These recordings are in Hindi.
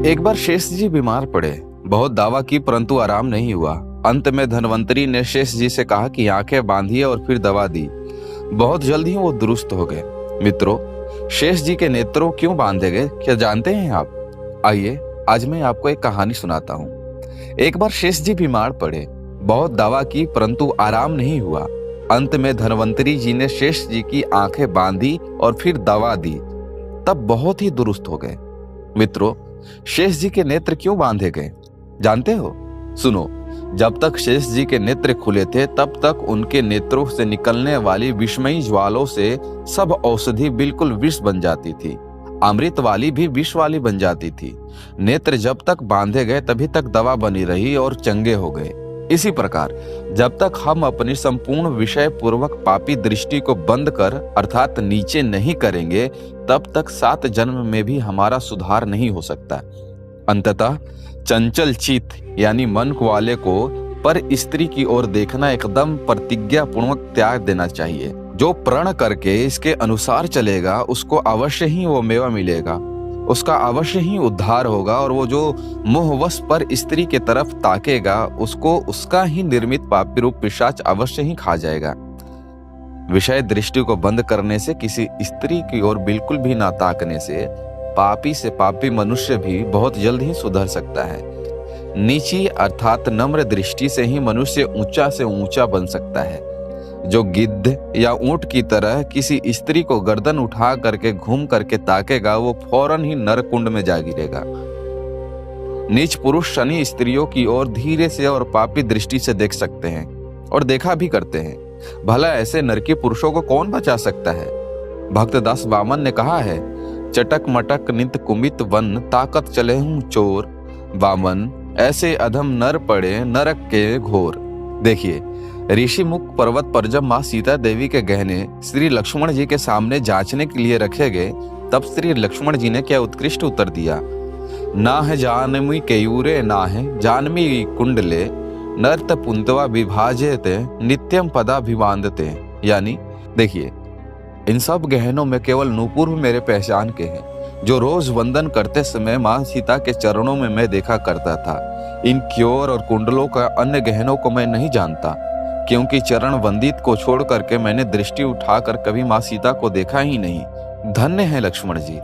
एक बार शेष जी बीमार पड़े। बहुत दावा की परंतु आराम नहीं हुआ। अंत में धनवंतरी ने शेष जी से कहा कि आंखें बांधिए और फिर दवा दी। बहुत जल्द ही वो दुरुस्त हो गए। मित्रों, शेष जी के नेत्रों क्यों बांधे गए, क्या जानते हैं आप? आइए आज मैं आपको एक कहानी सुनाता हूँ। एक बार शेष जी बीमार पड़े। बहुत दवा की परंतु आराम नहीं हुआ। अंत में धनवंतरी जी ने शेष जी की आंखें बांधी और फिर दवा दी, तब बहुत ही दुरुस्त हो गए। मित्रों, शेष जी के नेत्र क्यों बांधे गए जानते हो? सुनो, जब तक शेष जी के नेत्र खुले थे तब तक उनके नेत्रों से निकलने वाली विषमयी ज्वालों से सब औषधि बिल्कुल विष बन जाती थी, अमृत वाली भी विष वाली बन जाती थी। नेत्र जब तक बांधे गए तभी तक दवा बनी रही और चंगे हो गए। इसी प्रकार जब तक हम अपनी संपूर्ण विषय पूर्वक पापी दृष्टि को बंद कर अर्थात नीचे नहीं करेंगे, तब तक 7 जन्म में भी हमारा सुधार नहीं हो सकता। अंततः चंचल चित्त यानी मन वाले को पर स्त्री की ओर देखना एकदम प्रतिज्ञा पूर्वक त्याग देना चाहिए। जो प्रण करके इसके अनुसार चलेगा उसको अवश्य ही वो मेवा मिलेगा, उसका अवश्य ही उद्धार होगा, और वो जो मोहवश पर स्त्री के तरफ ताकेगा उसको उसका ही निर्मित पापी रूप पिशाच अवश्य ही खा जाएगा। विषय दृष्टि को बंद करने से, किसी स्त्री की ओर बिल्कुल भी ना ताकने से पापी से पापी मनुष्य भी बहुत जल्द ही सुधर सकता है। नीची अर्थात नम्र दृष्टि से ही मनुष्य ऊंचा से ऊंचा बन सकता है। जो गिद्ध या ऊंट की तरह किसी स्त्री को गर्दन उठा करके घूम करके ताकेगा वो फौरन ही नरकुंड में जा गिरेगा। नीच पुरुष शनि स्त्रियों की ओर धीरे से और पापी दृष्टि से देख सकते हैं और देखा भी करते हैं। भला ऐसे नरकी पुरुषों को कौन बचा सकता है? भक्तदास वामन ने कहा है, चटक मटक नित कुमित वन ताकत चले हूं चोर, वामन ऐसे अधम नर पड़े नरक के घोर। देखिए, ऋषि मुख पर्वत पर जब माँ सीता देवी के गहने श्री लक्ष्मण जी के सामने जांचने के लिए रखे गए, तब श्री लक्ष्मण जी ने क्या उत्कृष्ट उत्तर दिया। ना है जानमी केयूरे ना है जानमी कुंडले, नर्त पुंतवा विभाजते नित्यम पदाभिवांदते। यानी देखिए, इन सब गहनों में केवल नूपुर मेरे पहचान के हैं, जो रोज वंदन करते समय माँ सीता के चरणों में मैं देखा करता था। इन क्योर और कुंडलों का अन्य गहनों को मैं नहीं जानता, क्योंकि चरण वंदित को छोड़ करके मैंने दृष्टि उठाकर कभी माँ सीता को देखा ही नहीं। धन्य है लक्ष्मण जी,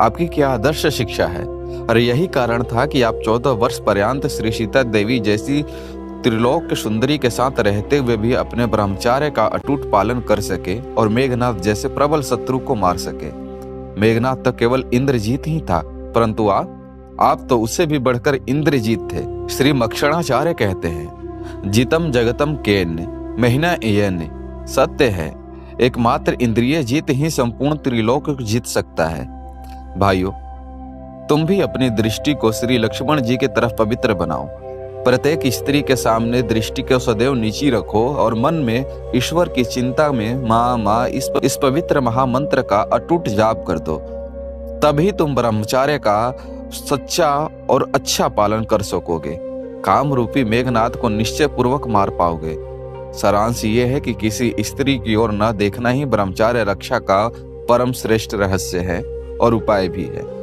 आपकी क्या आदर्श शिक्षा है। और यही कारण था कि आप 14 वर्ष पर्यंत श्री सीता देवी जैसी त्रिलोक सुंदरी के साथ रहते हुए भी अपने ब्रह्मचार्य का अटूट पालन कर सके और मेघनाथ जैसे प्रबल शत्रु को मार सके। मेघनाथ तो केवल इंद्रजीत ही था, परंतु आप तो उससे भी बढ़कर इंद्रजीत थे। श्री मक्षणाचार्य कहते हैं, जितम जगतम केन महीना एयन। सत्य है, एकमात्र इंद्रिय जीत ही संपूर्ण त्रिलोक को जीत सकता है। भाइयों, तुम भी अपनी दृष्टि को श्री लक्ष्मण जी की तरफ पवित्र बनाओ। प्रत्येक स्त्री के सामने दृष्टि को सदैव नीची रखो और मन में ईश्वर की चिंता में माँ माँ इस पवित्र महामंत्र का अटूट जाप कर दो। तभी तुम ब्रह्मचार्य का सच्चा और अच्छा पालन कर सकोगे। काम रूपी मेघनाथ को निश्चय पूर्वक मार पाओगे। सारांश ये है कि किसी स्त्री की ओर न देखना ही ब्रह्मचार्य रक्षा का परम श्रेष्ठ रहस्य है और उपाय भी है।